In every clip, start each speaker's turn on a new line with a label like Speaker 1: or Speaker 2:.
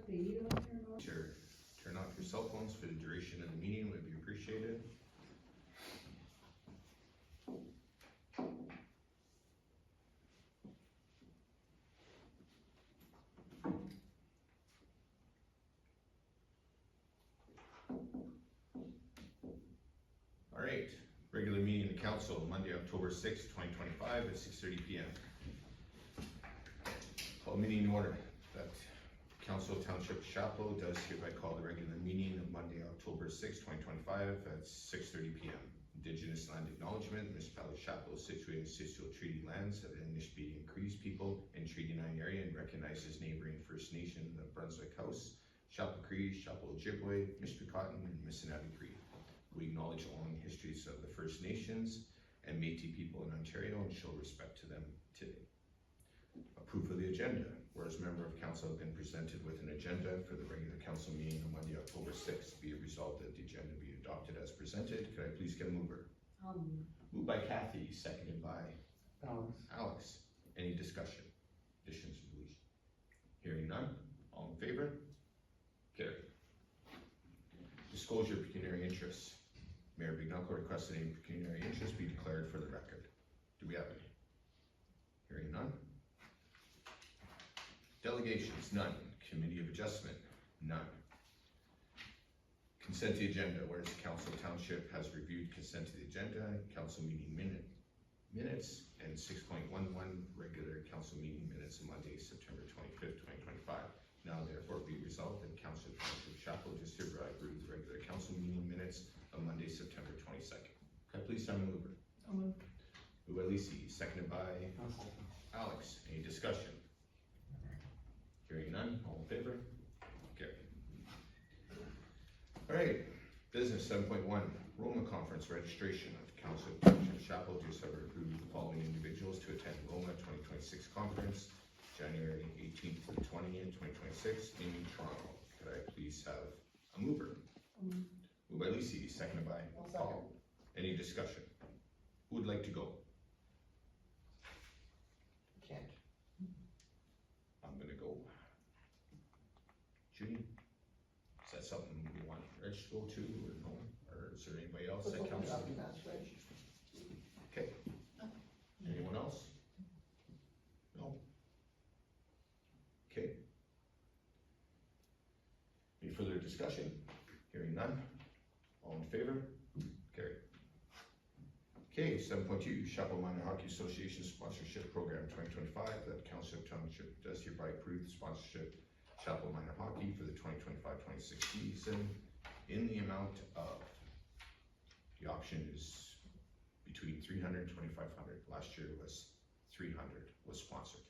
Speaker 1: what the email here about?
Speaker 2: Sure. Turn off your cell phones for the duration of the meeting would be appreciated. All right, regular meeting of the council, Monday, October 6th, 2025 at 6:30 p.m. Call meeting in order. That Council Township Chapleau does hereby call the regular meeting of Monday, October 6th, 2025 at 6:30 p.m. Indigenous land acknowledgement, municipality Chapleau situated in ancestral treaty lands of the Nishnawbe and Cree people in Treaty 9 area and recognizes neighboring First Nation of Brunswick House, Chapleau Cree, Chapleau Ojibwe, Mishpicotton, and Missinaibi Cree. We acknowledge the long histories of the First Nations and Métis people in Ontario and show respect to them today. Approve of the agenda. Whereas member of council have been presented with an agenda for the regular council meeting on Monday, October 6th, be it resolved that the agenda be adopted as presented. Could I please get a mover? Moved by Kathy, seconded by Alex. Any discussion, additions, or deletions? Hearing none. All in favor? Carried. Disclosure of pecuniary interests. Mayor Bignelko requests that any pecuniary interest be declared for the record. Do we have any? Hearing none. Delegations, none. Committee of Adjustment, none. Consent to the agenda, whereas the Council Township has reviewed consent to the agenda, council meeting minutes, and 6.11 regular council meeting minutes on Monday, September 25th, 2025. Now therefore be resolved that Council Township Chapleau just hereby approves the regular council meeting minutes of Monday, September 22nd. Can I please have a mover? Moved by Lisi, seconded by Alex. Any discussion? Hearing none, all in favor? Carried. All right, business 7.1, Roma Conference registration of Council of Township Chapleau just have approved the following individuals to attend Roma 2026 conference, January 18th to 20th, 2026 in Toronto. Could I please have a mover? Moved by Lisi, seconded by Paul. Any discussion? Who would like to go?
Speaker 3: Can't.
Speaker 2: I'm gonna go. Judy? Is that something we want Reg to go to, or no? Or is there anybody else that counts? Okay. Anyone else? No? Okay. Any further discussion? Hearing none? All in favor? Carried. Okay, 7.2, Chapleau Minor Hockey Association Sponsorship Program 2025, that Council of Township does hereby approve the sponsorship Chapleau Minor Hockey for the 2025-26 season in the amount of, the option is between $300 and $2,500. Last year was $300 was sponsored.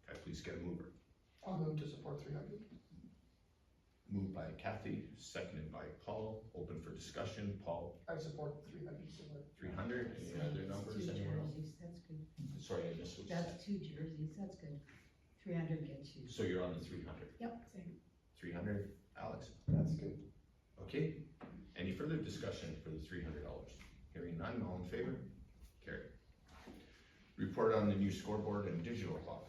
Speaker 2: Can I please get a mover?
Speaker 3: I'll move to support 300.
Speaker 2: Moved by Kathy, seconded by Paul. Open for discussion. Paul,
Speaker 3: I support 300.
Speaker 2: 300. Any other numbers?
Speaker 1: Two
Speaker 2: Anyone else?
Speaker 1: jerseys, that's good.
Speaker 2: Sorry, I missed what you said.
Speaker 1: That's 2 jerseys, that's good. 300 gets you.
Speaker 2: So you're on the 300.
Speaker 1: Yep, same.
Speaker 2: 300, Alex?
Speaker 3: That's good.
Speaker 2: Okay. Any further discussion for the $300? Hearing none, all in favor? Carried. Report on the new scoreboard and digital clock.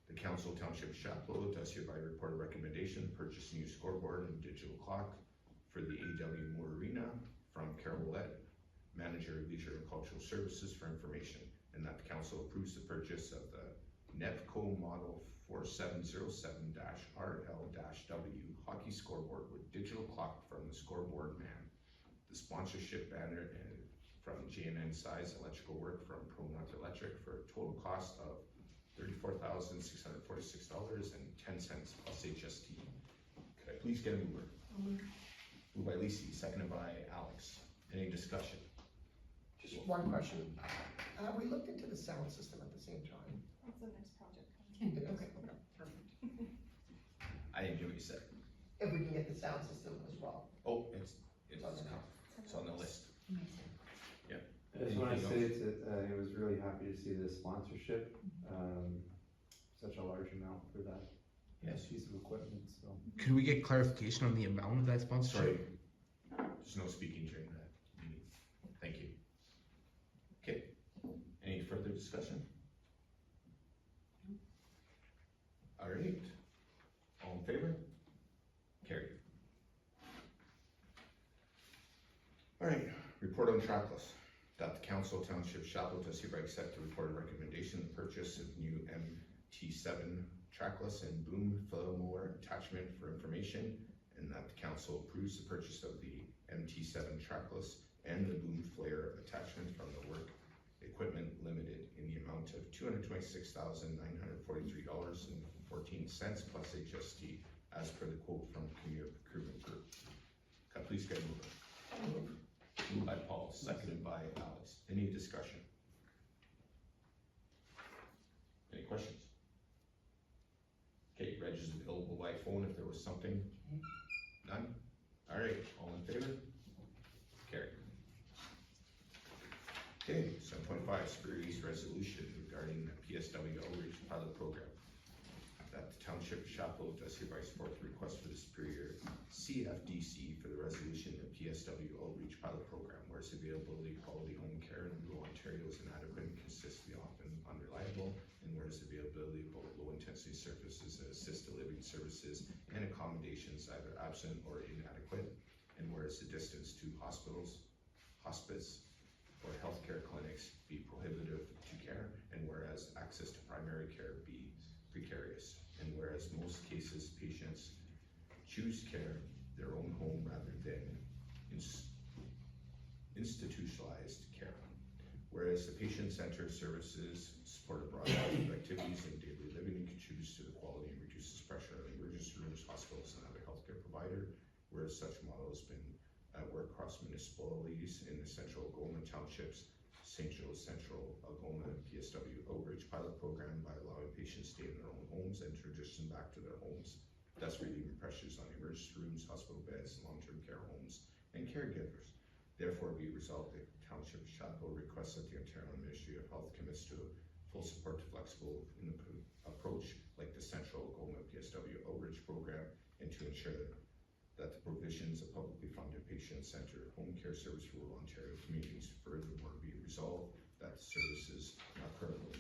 Speaker 2: The Council Township Chapleau does hereby report a recommendation to purchase a new scoreboard and digital clock for the AW Moore Arena from Carol Willett, Manager of Leisure and Cultural Services, for information, and that the council approves the purchase of the Nevco Model 4707-RL-W hockey scoreboard with digital clock from the Scoreboard Man. The sponsorship banner from J&N Size Electrical Work from ProNut Electric for a total cost of $34,646.10 plus HST. Could I please get a mover? Moved by Lisi, seconded by Alex. Any discussion?
Speaker 3: Just one question. Have we looked into the sound system at the same time?
Speaker 4: That's the next project.
Speaker 3: Okay, perfect.
Speaker 2: I didn't hear what you said.
Speaker 3: If we can get the sound system as well.
Speaker 2: Oh, it's on the list.
Speaker 5: I just want to say that I was really happy to see this sponsorship, such a large amount for that
Speaker 2: Yes.
Speaker 5: piece of equipment, so.
Speaker 6: Could we get clarification on the amount of that
Speaker 2: Sorry,
Speaker 6: sponsorship?
Speaker 2: there's no speaking during that meeting. Thank you. Okay, any further discussion? All right, all in Alright, report on trackless. That the council township Chapleau does hereby accept the report of recommendation, the purchase of new MT7 trackless and boom Fillmore attachment for information, and that the council approves the purchase of the MT7 trackless and the boom flare attachment from the Work Equipment Limited in the amount of $226,943.14 plus HST as per the quote from Premier Procurement Group. Can I please get a mover? Moved by Paul, seconded by Alex. Any discussion? Any questions? Okay, Reg is available by phone if there was something. None? All right, all in favor? Carried. Okay, 7.5, Superior East Resolution regarding the PSW outreach pilot program. That the Township Chapleau does hereby support the request for the Superior CFDC for the resolution of PSW outreach pilot program, whereas availability of quality home care in rural Ontario is inadequate and consistently often unreliable, and whereas availability of both low-intensity services and assisted living services and accommodations either absent or inadequate, and whereas the distance to hospitals, hospice, or healthcare clinics be prohibitive to care, and whereas access to primary care be precarious, and whereas most cases patients choose care their own home rather than institutionalized care, whereas the patient-centered services support a broad range of activities in daily living and contributes to the quality and reduces pressure on emergency rooms, hospitals, and other healthcare provider, whereas such model has been at work across municipalities in the central Algoma townships, St. Joe's Central Algoma PSW outreach pilot program by allowing patients to stay in their own homes and transition back to their homes, thus relieving pressures on emergency rooms, hospital beds, long-term care homes, and caregivers. Therefore, be resolved that Township Chapleau requests that the Ontario Ministry of Health commits to full support to flexible approach like the Central Algoma PSW outreach program, and to ensure that the provisions of publicly funded patient-centered home care service for rural Ontario communities furthermore be resolved that the services not currently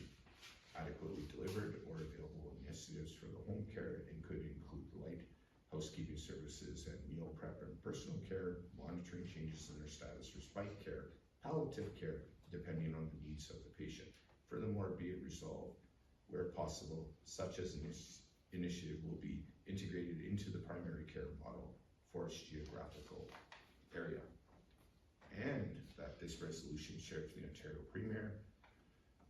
Speaker 2: adequately delivered or available initiatives for the home care and could include light housekeeping services and meal prep and personal care, monitoring changes in their status, respite care, palliative care, depending on the needs of the patient. Furthermore, be it resolved, where possible, such as an initiative will be integrated into the primary care model for its geographical area. And that this resolution shared to the Ontario Premier,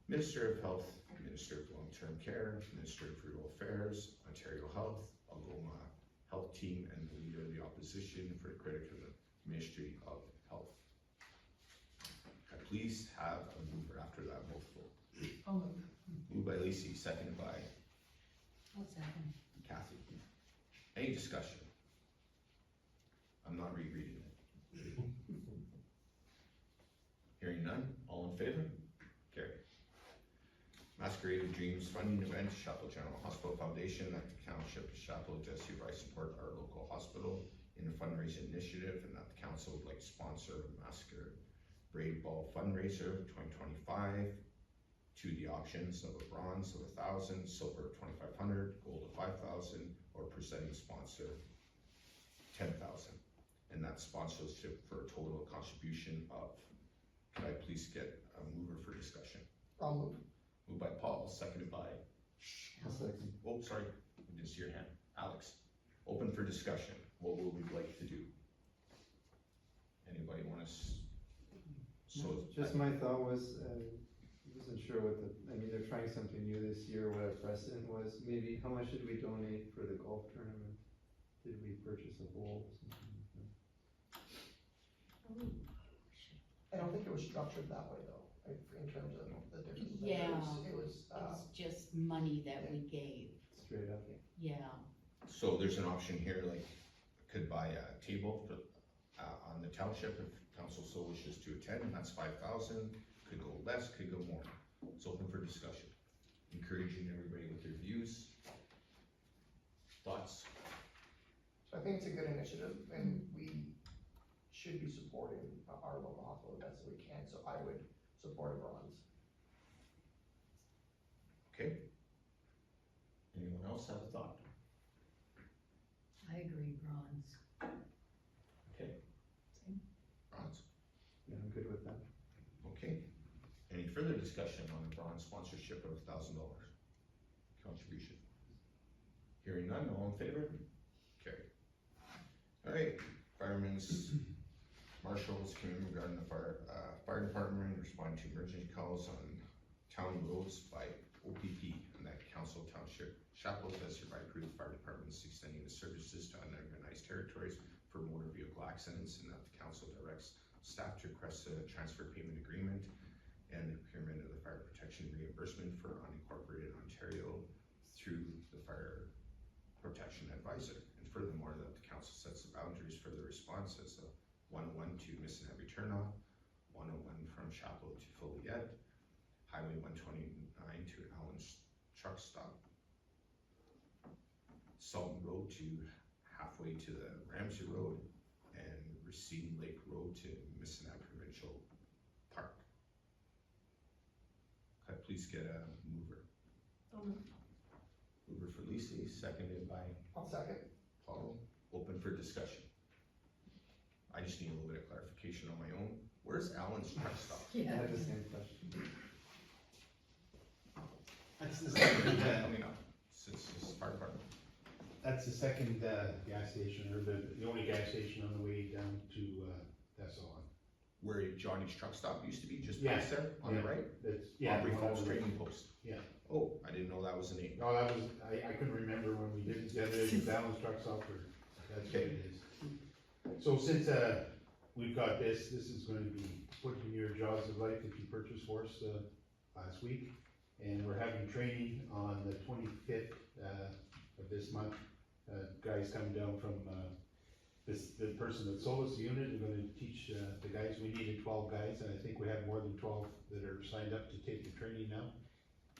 Speaker 2: Minister of Health, Minister of Long-Term Care, Minister of Rural Affairs, Ontario Health, Algoma Health Team, and the Leader of the Opposition for the credit of the Ministry of Health. Can I please have a mover after that mouthful?
Speaker 1: I'll move.
Speaker 2: Moved by Lacey, seconded by
Speaker 1: I'll second.
Speaker 2: Kathy. Any discussion? I'm not rereading it. Hearing none, all in favor? Carried. Masquerade of Dreams funding event, Chapleau General Hospital Foundation, that the Township of Chapleau does hereby support our local hospital in a fundraising initiative, and that the council would like to sponsor a Masquerade Ball fundraiser 2025 to the options of a bronze of 1,000, silver of 2,500, gold of 5,000, or presenting sponsor 10,000. And that sponsorship for a total contribution of, can I please get a mover for discussion?
Speaker 3: I'll move.
Speaker 2: Moved by Paul, seconded by,
Speaker 5: I'll second.
Speaker 2: oh, sorry, I didn't see your hand. Alex, open for discussion. What would we like to do? Anybody want to? So
Speaker 5: Just my thought was, wasn't sure what the, I mean, they're trying something new this year, what our precedent was. Maybe, how much did we donate for the golf tournament? Did we purchase a hole, something like that?
Speaker 3: I don't think it was structured that way though, in terms of the different.
Speaker 4: Yeah.
Speaker 3: It was,
Speaker 4: It's just money that we gave,
Speaker 5: Straight up?
Speaker 4: yeah.
Speaker 2: So there's an option here, like, could buy a table for, on the township if council so wishes to attend, and that's 5,000, could go less, could go more. It's open for discussion. Encouraging everybody with their views, thoughts.
Speaker 3: So I think it's a good initiative, and we should be supporting our local hospital the best that we can, so I would support a bronze.
Speaker 2: Okay. Anyone else have a thought?
Speaker 1: I agree, bronze.
Speaker 2: Okay.
Speaker 1: Same.
Speaker 2: Bronze. further discussion on the bronze sponsorship of $1,000 contribution? Hearing none, all in favor? Carried. Alright, firemen's, marshals, community regarding the fire department, responding to emergency calls on town roads by OPP, and that council township Chapleau does hereby approve the fire department's extending the services to unorganized territories for motor vehicle accidents, and that the council directs staff to request a transfer payment agreement and the procurement of the fire protection reimbursement for unincorporated Ontario through the fire protection advisor. And furthermore, that the council sets the boundaries for the response as a 101 to Missinabie turnoff, 101 from Chapleau to Folliet, Highway 129 to Allen's truck stop, Salton Road to halfway to the Ramsey Road, and Racine Lake Road to Missinabie Provincial Park. Could I please get a mover? Mover for Lisi, seconded by
Speaker 3: I'll second.
Speaker 2: Paul. Open for discussion. I just need a little bit of clarification on my own. Where's Allen's truck stop?
Speaker 5: I
Speaker 1: Yeah.
Speaker 5: had the same question.
Speaker 7: That's the second,
Speaker 2: Coming up, since this is fire department.
Speaker 7: that's the second, gas station, or the only gas station on the way down to, Thessalon.
Speaker 2: Where Johnny's truck stop used to be, just
Speaker 7: Yeah.
Speaker 2: past there, on the
Speaker 7: Yeah.
Speaker 2: right?
Speaker 7: That's, yeah.
Speaker 2: Aubrey
Speaker 7: the one
Speaker 2: Falls
Speaker 7: on the right.
Speaker 2: Trading Post.
Speaker 7: Yeah.
Speaker 2: Oh, I didn't know that was the name.
Speaker 7: No, that was, I couldn't remember when we did it the other day, the balance truck software, that's what it is. So since, we've got this is going to be put in your jaws of life that you purchased for us, last week. And we're having training on the 25th, of this month. Guys coming down from, the person that sold us the unit, we're gonna teach, the guys, we needed 12 guys, and I think we have more than 12 that are signed up to take the training now.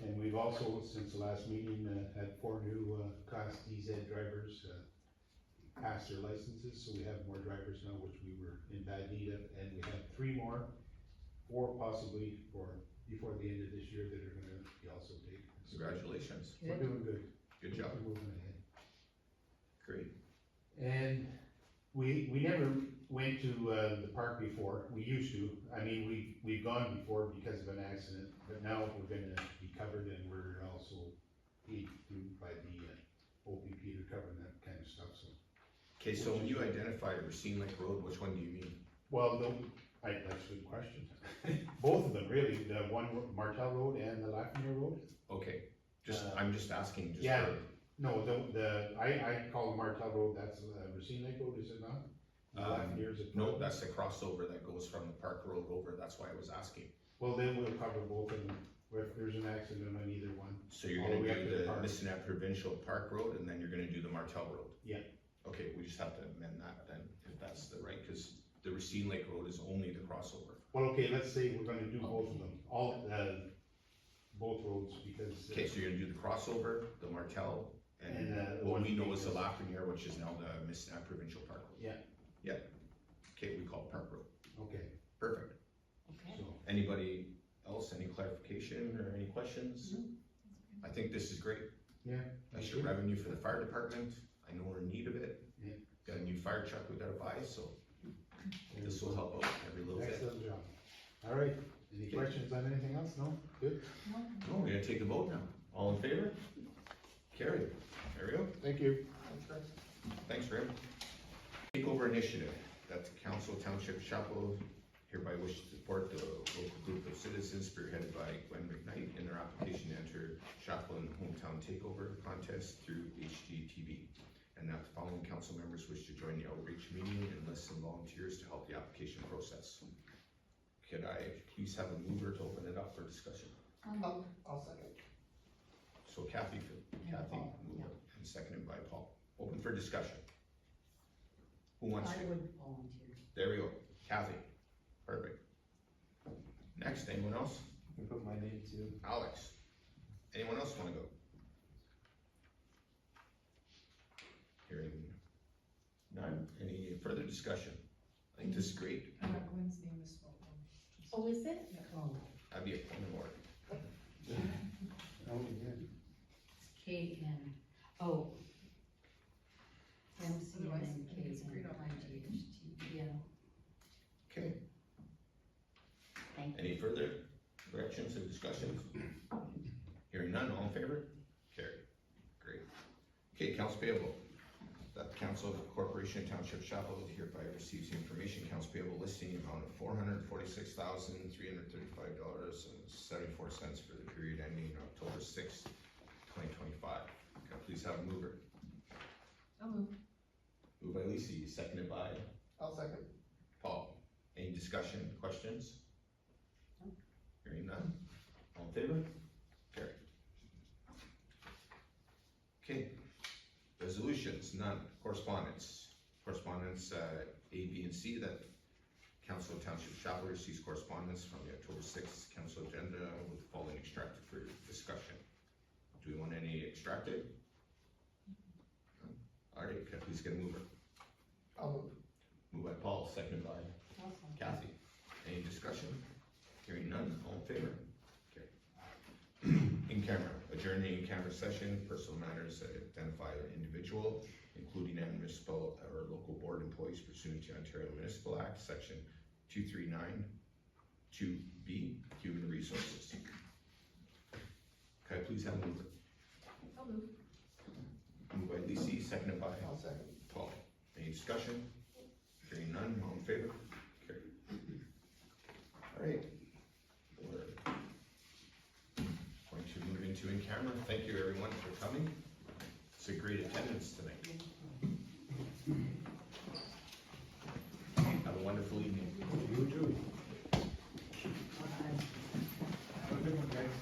Speaker 7: And we've also, since the last meeting, had 4 new, Class DZ drivers, pass their licenses, so we have more drivers now, which we were in bad need of, and we have 3 more, 4 possibly before the end of this year that are gonna be also taken. So
Speaker 2: Congratulations.
Speaker 7: we're doing good.
Speaker 2: Good job.
Speaker 7: We're moving ahead.
Speaker 2: Great.
Speaker 7: And we never went to, the park before, we used to, I mean, we've gone before because of an accident, but now we're gonna be covered, and we're also paid through by the, OPP to cover that kind of stuff, so.
Speaker 2: Okay, so when you identify Racine Lake Road, which one do you mean?
Speaker 7: Well, that's a good question. Both of them, really, the one, Martel Road and the Lafreniere Road.
Speaker 2: Okay, just,
Speaker 7: Uh,
Speaker 2: I'm just asking, just
Speaker 7: yeah.
Speaker 2: for,
Speaker 7: No, I call the Martel Road, that's Racine Lake Road, is it not? The Lafreniere's a-
Speaker 2: no, that's the crossover that goes from the Park Road over, that's why I was asking.
Speaker 7: Well, then we'll cover both of them, if there's an accident on either one.
Speaker 2: So you're
Speaker 7: All
Speaker 2: gonna
Speaker 7: the way up to
Speaker 2: do
Speaker 7: the
Speaker 2: the
Speaker 7: park.
Speaker 2: Missinabie Provincial Park Road, and then you're gonna do the Martel Road?
Speaker 7: Yeah.
Speaker 2: Okay, we just have to amend that then, if that's the right, cause the Racine Lake Road is only the crossover.
Speaker 7: Well, okay, let's say we're gonna do both of them, both roads, because.
Speaker 2: Okay, so you're gonna do the crossover, the Martel, and
Speaker 7: And, the
Speaker 2: what
Speaker 7: one
Speaker 2: we know is the
Speaker 7: because-
Speaker 2: Lafreniere, which is now the Missinabie Provincial Park Road.
Speaker 7: Yeah.
Speaker 2: Yeah, okay, we call it Park Road,
Speaker 7: Okay,
Speaker 2: perfect.
Speaker 4: Okay.
Speaker 7: so,
Speaker 2: Anybody else, any clarification or any questions? I think this is great.
Speaker 7: yeah.
Speaker 2: That's your revenue for the fire department. I know we're in need of it.
Speaker 7: Yeah.
Speaker 2: Got a new fire truck we gotta buy, so this will help out every little bit.
Speaker 7: Excellent job. All right, any
Speaker 2: Okay.
Speaker 7: questions on anything else? No? Good?
Speaker 2: No, we're gonna take the vote now. All in favor? Carried. There we go.
Speaker 7: Thank you.
Speaker 3: Thanks, Chris.
Speaker 2: Thanks, Rim. Takeover initiative, that the council township Chapleau hereby wish to support the local group of citizens spearheaded by Gwen McKnight in their application to enter Chapleau in the hometown takeover contest through HGTV. And that the following council members wish to join the outreach meeting and enlist some volunteers to help the application process. Could I please have a mover to open it up for discussion?
Speaker 3: I'll second.
Speaker 2: So Kathy,
Speaker 4: Paul,
Speaker 2: mover, and seconded by Paul. Open for discussion. Who wants to?
Speaker 1: I would volunteer.
Speaker 2: There we go, Kathy, perfect. Next, anyone else?
Speaker 5: You can put my name too.
Speaker 2: Alex, anyone else wanna go? Hearing none, any further discussion? I think this is great,
Speaker 1: Gwen's name is spelled wrong.
Speaker 4: Oh, is it?
Speaker 1: Yeah, oh,
Speaker 2: that'd be a point of order.
Speaker 5: Oh, yeah.
Speaker 4: It's K-N, oh.
Speaker 1: Otherwise, I think it's
Speaker 4: M-C-N-K-N,
Speaker 1: great opportunity.
Speaker 4: I-G-H-T, yeah,
Speaker 2: Okay,
Speaker 4: thank you.
Speaker 2: any further? corrections, and discussions? Hearing none, all in favor? Carried. Great. Okay, accounts payable. That the Council of the Corporation of Township Chapleau hereby receives the information accounts payable listing amount of $446,335.74 for the period ending October 6th, 2025. Can I please have a mover?
Speaker 1: I'll move.
Speaker 2: Moved by Lisi, seconded by
Speaker 3: I'll second.
Speaker 2: Paul. Any discussion, questions? Hearing none. All in favor? Carried. Okay. Resolutions, none. Correspondence. Correspondence, A, B, and C, that Council of Township Chapleau receives correspondence from the October 6th council agenda with the following extracted for discussion. Do we want any extracted? All right, can I please get a mover?
Speaker 3: I'll move.
Speaker 2: Moved by Paul, seconded by
Speaker 4: Awesome.
Speaker 2: Kathy. Any discussion? Hearing none, all in favor? Okay. In camera, adjourn the in-camera session, personal matters that identify an individual, including and municipal or local board employees pursuant to Ontario Municipal Act, section 239, 2B, human resources. Can I please have a mover?
Speaker 1: I'll move.
Speaker 2: Moved by Lisi, seconded by
Speaker 3: I'll second.
Speaker 2: Paul. Any discussion? Hearing none, all in favor? Carried. All right. We're going to move into in camera. Thank you everyone for coming. It's a great attendance tonight. Have a wonderful evening.
Speaker 7: You too. Have a good one, guys.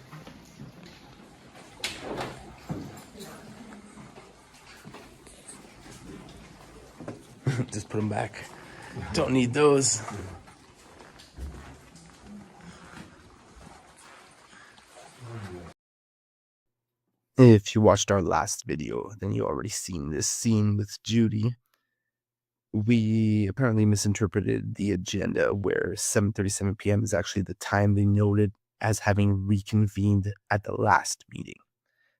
Speaker 6: Just put them back. Don't need those. If you watched our last video, then you already seen this scene with Judy. We apparently misinterpreted the agenda where 7:37 p.m. is actually the time they noted as having reconvened at the last meeting.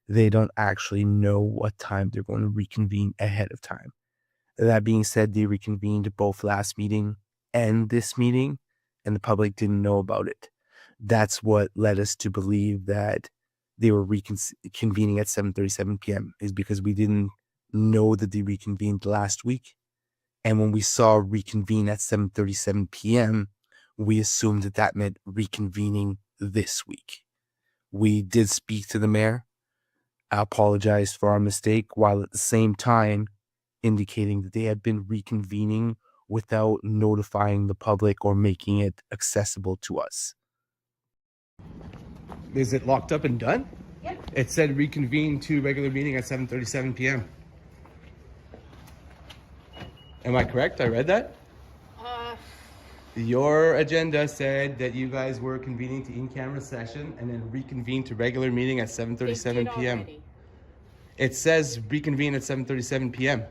Speaker 6: They don't actually know what time they're going to reconvene ahead of time. That being said, they reconvened both last meeting and this meeting, and the public didn't know about it. That's what led us to believe that they were reconvening at 7:37 p.m. is because we didn't know that they reconvened last week. And when we saw reconvene at 7:37 p.m., we assumed that that meant reconvening this week. We did speak to the mayor, apologized for our mistake, while at the same time indicating that they had been reconvening without notifying the public or making it accessible to us. Is it locked up and done?
Speaker 4: Yep.
Speaker 6: It said reconvene to regular meeting at 7:37 p.m. Am I correct? I read that? Your agenda said that you guys were convening to in-camera session and then reconvene to regular meeting at 7:37 p.m. It says reconvene at 7:37 p.m.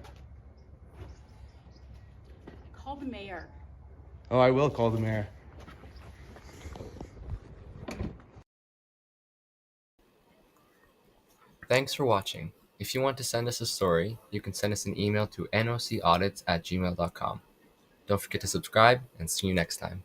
Speaker 8: Call the mayor.
Speaker 6: Oh, I will call the mayor.
Speaker 9: Thanks for watching. If you want to send us a story, you can send us an email to nocaudits@gmail.com. Don't forget to subscribe, and see you next time.